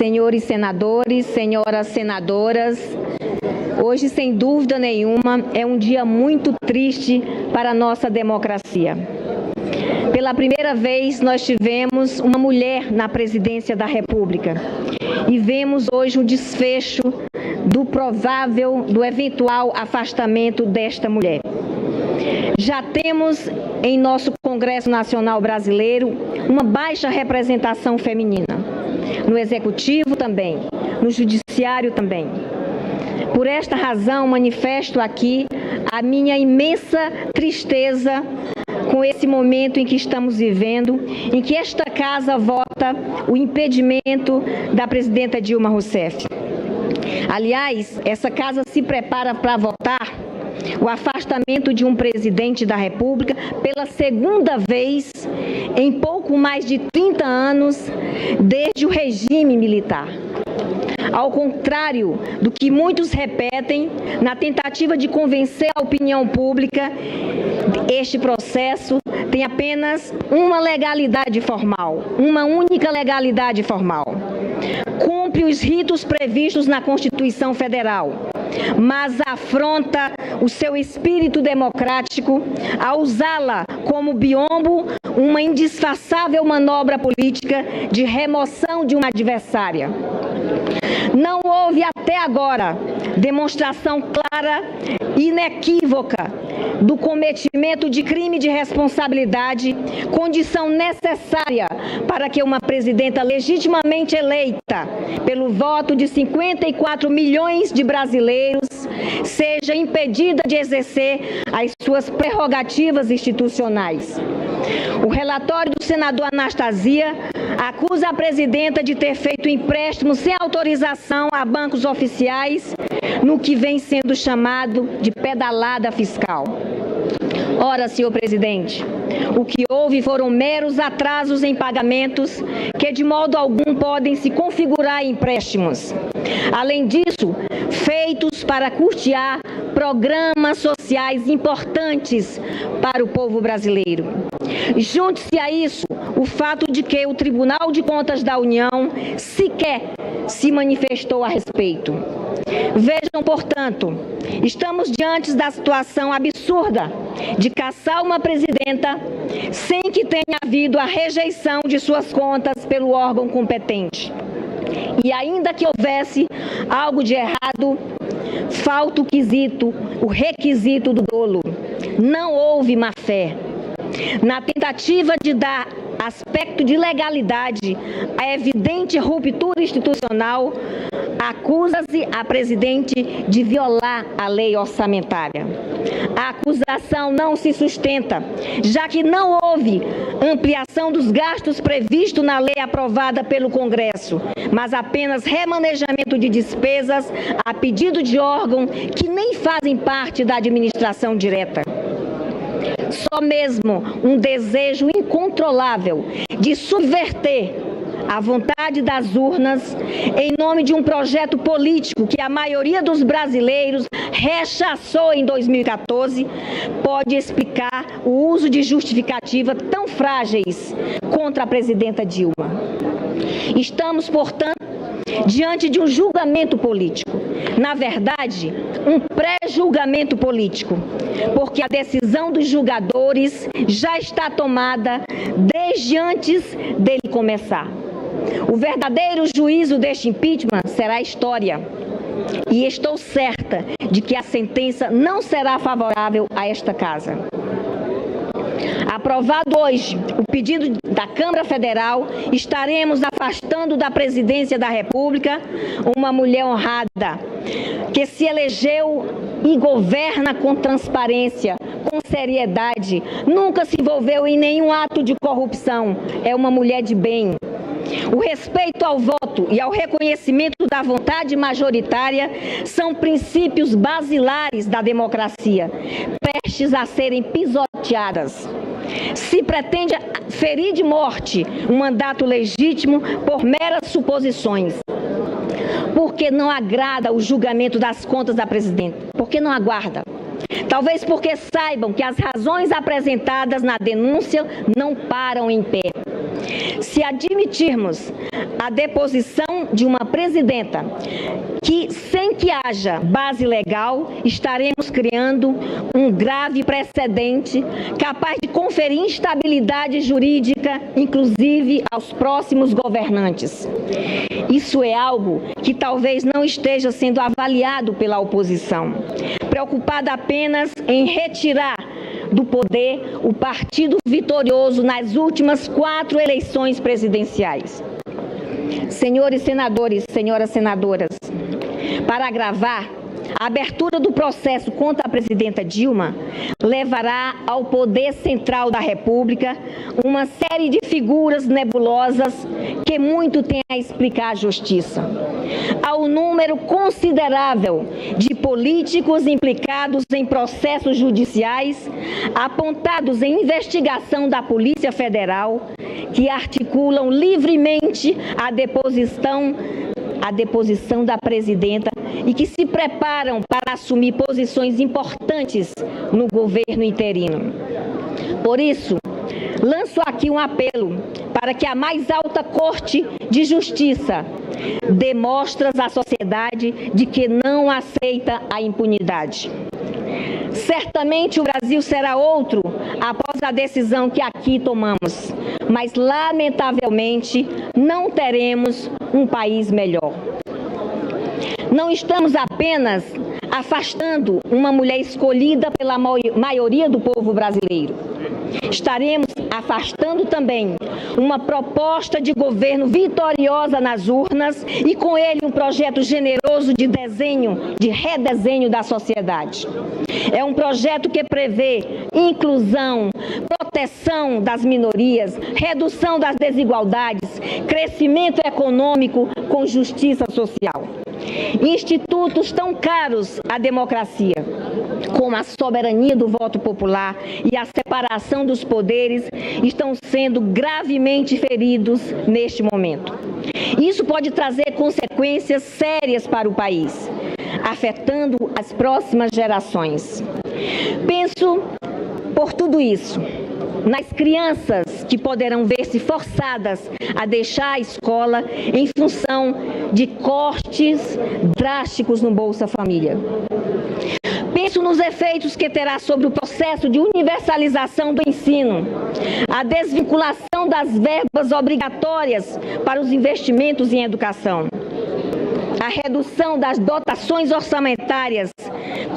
senhores senadores, senhoras senadoras, hoje, sem dúvida nenhuma, é um dia muito triste para a nossa democracia. Pela primeira vez, nós tivemos uma mulher na presidência da República e vemos hoje o desfecho do eventual afastamento desta mulher. Já temos em nosso Congresso Nacional Brasileiro uma baixa representação feminina, no Executivo também, no Judiciário também. Por esta razão, manifesto aqui a minha imensa tristeza com esse momento em que estamos vivendo, em que esta Casa vota o impedimento da presidenta Dilma Rousseff. Aliás, essa Casa se prepara para votar o afastamento de um presidente da República pela segunda vez em pouco mais de 30 anos desde o regime militar. Ao contrário do que muitos repetem, na tentativa de convencer a opinião pública, este processo tem apenas uma legalidade formal, uma única legalidade formal. Cumpre os ritos previstos na Constituição Federal, mas afronta o seu espírito democrático ao usá-la como biombo, uma indisfaçável manobra política de remoção de uma adversária. Não houve até agora demonstração clara e inequívoca do cometimento de crime de responsabilidade, condição necessária para que uma presidenta legitimamente eleita pelo voto de 54 milhões de brasileiros seja impedida de exercer as suas prerrogativas institucionais. O relatório do senador Anastasia acusa a presidenta de ter feito empréstimo sem autorização a bancos oficiais no que vem sendo chamado de pedalada fiscal. Ora, senhor presidente, o que houve foram meros atrasos em pagamentos que de modo algum podem se configurar em empréstimos. Além disso, feitos para custear programas sociais importantes para o povo brasileiro. Junte-se a isso o fato de que o Tribunal de Contas da União sequer se manifestou a respeito. Vejam, portanto, estamos diante da situação absurda de cassar uma presidenta sem que tenha havido a rejeição de suas contas pelo órgão competente. E ainda que houvesse algo de errado, falta o requisito do dolo. Não houve má-fé. Na tentativa de dar aspecto de legalidade à evidente ruptura institucional, acusa-se a presidente de violar a lei orçamentária. A acusação não se sustenta, já que não houve ampliação dos gastos previsto na lei aprovada pelo Congresso, mas apenas remanejamento de despesas a pedido de órgão que nem fazem parte da administração direta. Só mesmo um desejo incontrolável de subverter a vontade das urnas em nome de um projeto político que a maioria dos brasileiros rechaçou em 2014 pode explicar o uso de justificativa tão frágeis contra a presidenta Dilma. Estamos, portanto, diante de um julgamento político. Na verdade, um pré-julgamento político, porque a decisão dos julgadores já está tomada desde antes dele começar. O verdadeiro juízo deste impeachment será a história. E estou certa de que a sentença não será favorável a esta Casa. Aprovado hoje o pedido da Câmara Federal, estaremos afastando da presidência da República uma mulher honrada, que se elegeu e governa com transparência, com seriedade, nunca se envolveu em nenhum ato de corrupção, é uma mulher de bem. O respeito ao voto e ao reconhecimento da vontade majoritária são princípios basilares da democracia, prestes a serem pisoteadas. Se pretende ferir de morte um mandato legítimo por meras suposições. Porque não agrada o julgamento das contas da presidenta? Porque não aguarda? Talvez porque saibam que as razões apresentadas na denúncia não param em pé. Se admitirmos a deposição de uma presidenta sem que haja base legal, estaremos criando um grave precedente capaz de conferir instabilidade jurídica, inclusive aos próximos governantes. Isso é algo que talvez não esteja sendo avaliado pela oposição, preocupada apenas em retirar do poder o partido vitorioso nas últimas 4 eleições presidenciais. Senhores senadores, senhoras senadoras, para agravar, a abertura do processo contra a presidenta Dilma levará ao poder central da República uma série de figuras nebulosas que muito têm a explicar a justiça. Ao número considerável de políticos implicados em processos judiciais, apontados em investigação da Polícia Federal, que articulam livremente a deposição da presidenta e que se preparam para assumir posições importantes no governo interino. Por isso, lanço aqui um apelo para que a mais alta Corte de Justiça demonstre à sociedade de que não aceita a impunidade. Certamente o Brasil será outro após a decisão que aqui tomamos, mas lamentavelmente não teremos um país melhor. Não estamos apenas afastando uma mulher escolhida pela maioria do povo brasileiro. Estaremos afastando também uma proposta de governo vitoriosa nas urnas e com ele um projeto generoso de redesenho da sociedade. É um projeto que prevê inclusão, proteção das minorias, redução das desigualdades, crescimento econômico com justiça social. Institutos tão caros à democracia, como a soberania do voto popular e a separação dos poderes, estão sendo gravemente feridos neste momento. Isso pode trazer consequências sérias para o país, afetando as próximas gerações. Penso, por tudo isso, nas crianças que poderão ver-se forçadas a deixar a escola em função de cortes drásticos no Bolsa Família. Penso nos efeitos que terá sobre o processo de universalização do ensino, a desvinculação das verbas obrigatórias para os investimentos em educação, a redução das dotações orçamentárias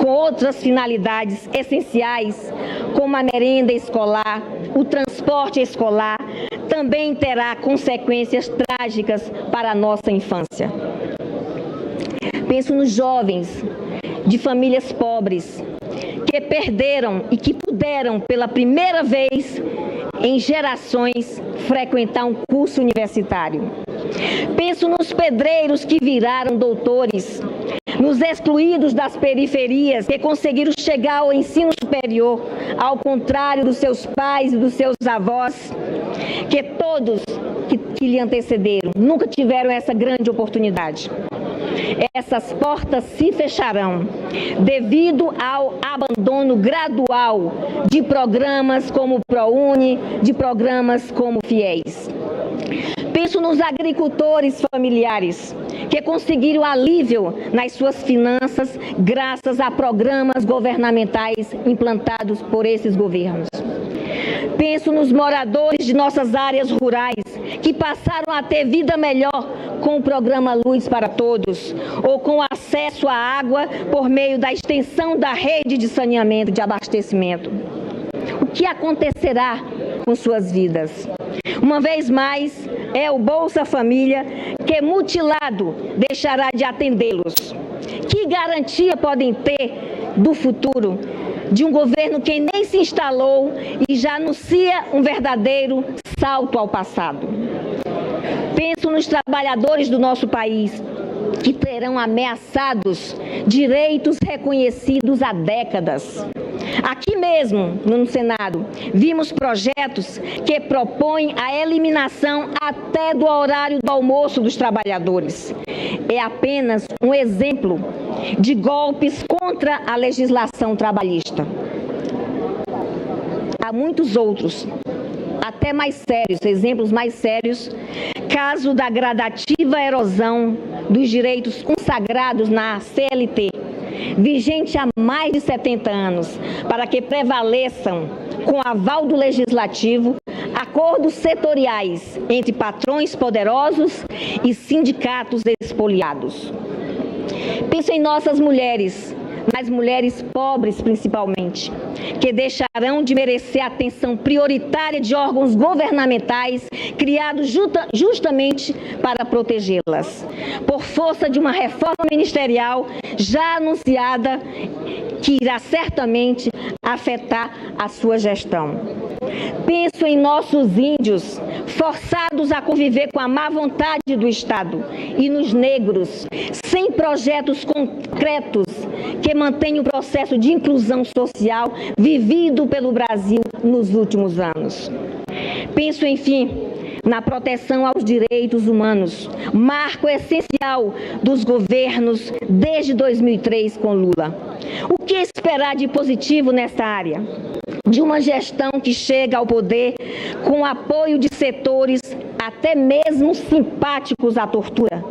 com outras finalidades essenciais, como a merenda escolar, o transporte escolar, também terá consequências trágicas para a nossa infância. Penso nos jovens de famílias pobres que perderam e que puderam pela primeira vez em gerações frequentar um curso universitário. Penso nos pedreiros que viraram doutores, nos excluídos das periferias que conseguiram chegar ao ensino superior, ao contrário dos seus pais e dos seus avós, que todos que lhe antecederam nunca tiveram essa grande oportunidade. Essas portas se fecharão devido ao abandono gradual de programas como o ProUni, de programas como o FIES. Penso nos agricultores familiares que conseguiram alívio nas suas finanças graças a programas governamentais implantados por esses governos. Penso nos moradores de nossas áreas rurais que passaram a ter vida melhor com o programa Luz para Todos ou com acesso à água por meio da extensão da rede de saneamento e de abastecimento. O que acontecerá com suas vidas? Uma vez mais, é o Bolsa Família que, mutilado, deixará de atendê-los. Que garantia podem ter do futuro de um governo que nem se instalou e já anuncia um verdadeiro salto ao passado? Penso nos trabalhadores do nosso país que terão ameaçados direitos reconhecidos há décadas. Aqui mesmo, no Senado, vimos projetos que propõem a eliminação até do horário do almoço dos trabalhadores. É apenas um exemplo de golpes contra a legislação trabalhista. Há muitos outros. até mais sérios, exemplos mais sérios, caso da gradativa erosão dos direitos consagrados na CLT, vigente há mais de 70 anos, para que prevaleçam, com aval do Legislativo, acordos setoriais entre patrões poderosos e sindicatos expoliados. Penso em nossas mulheres, mas mulheres pobres principalmente, que deixarão de merecer a atenção prioritária de órgãos governamentais criados justamente para protegê-las, por força de uma reforma ministerial já anunciada que irá certamente afetar a sua gestão. Penso em nossos índios, forçados a conviver com a má vontade do Estado, e nos negros, sem projetos concretos que mantenham o processo de inclusão social vivido pelo Brasil nos últimos anos. Penso, enfim, na proteção aos direitos humanos, marco essencial dos governos desde 2003 com Lula. O que esperar de positivo nesta área? De uma gestão que chega ao poder com apoio de setores até mesmo simpáticos à tortura.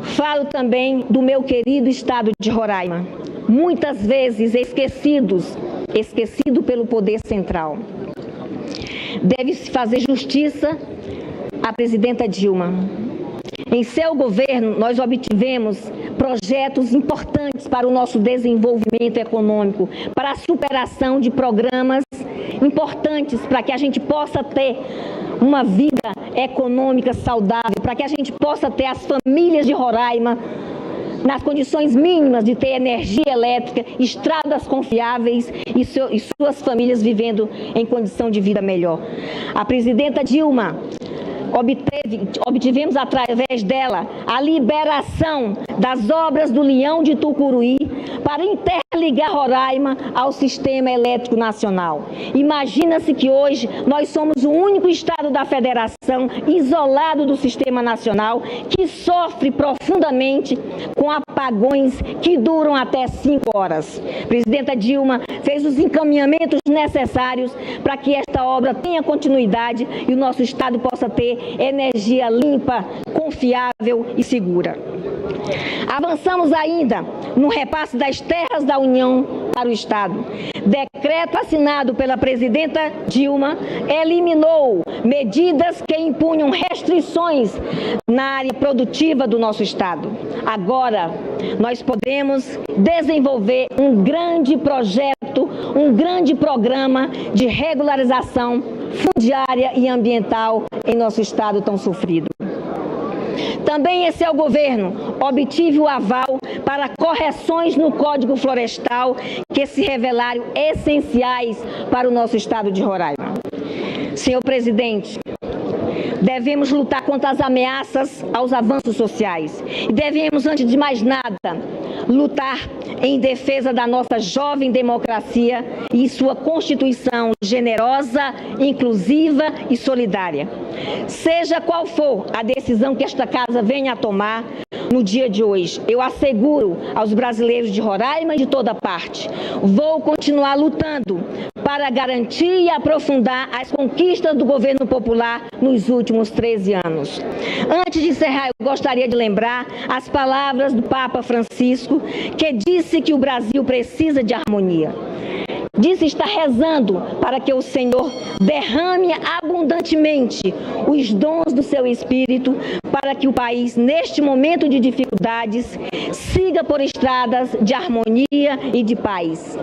Falo também do meu querido estado de Roraima, muitas vezes esquecido pelo poder central. Deve-se fazer justiça à presidenta Dilma. Em seu governo, nós obtivemos projetos importantes para o nosso desenvolvimento econômico, para a superação de programas importantes para que a gente possa ter uma vida econômica saudável, para que a gente possa ter as famílias de Roraima nas condições mínimas de ter energia elétrica, estradas confiáveis e suas famílias vivendo em condição de vida melhor. A presidenta Dilma obtivemos através dela a liberação das obras do Leão de Tucuruí para interligar Roraima ao sistema elétrico nacional. Imagina-se que hoje nós somos o único estado da federação isolado do sistema nacional que sofre profundamente com apagões que duram até 5 horas. A presidenta Dilma fez os encaminhamentos necessários para que esta obra tenha continuidade e o nosso estado possa ter energia limpa, confiável e segura. Avançamos ainda no repasse das terras da União para o Estado. Decreto assinado pela presidenta Dilma eliminou medidas que impunham restrições na área produtiva do nosso Estado. Agora, nós podemos desenvolver um grande projeto, um grande programa de regularização fundiária e ambiental em nosso Estado tão sofrido. Também em seu governo, obtive o aval para correções no Código Florestal que se revelaram essenciais para o nosso estado de Roraima. Senhor presidente, devemos lutar contra as ameaças aos avanços sociais. E devemos, antes de mais nada, lutar em defesa da nossa jovem democracia e sua Constituição generosa, inclusiva e solidária. Seja qual for a decisão que esta casa venha a tomar no dia de hoje, eu asseguro aos brasileiros de Roraima e de toda parte, vou continuar lutando para garantir e aprofundar as conquistas do governo popular nos últimos 13 anos. Antes de encerrar, eu gostaria de lembrar as palavras do Papa Francisco, que disse que o Brasil precisa de harmonia. Disse estar rezando para que o Senhor derrame abundantemente os dons do seu Espírito para que o país, neste momento de dificuldades, siga por estradas de harmonia e de paz.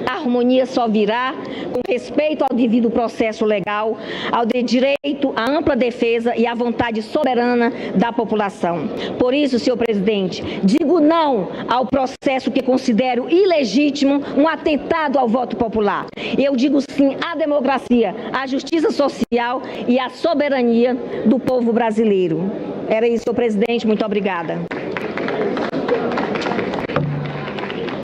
A harmonia só virá com respeito ao devido processo legal, ao direito à ampla defesa e à vontade soberana da população. Por isso, senhor presidente, digo não ao processo que considero ilegítimo, um atentado ao voto popular. Eu digo sim à democracia, à justiça social e à soberania do povo brasileiro. Era isso, senhor presidente. Muito obrigada.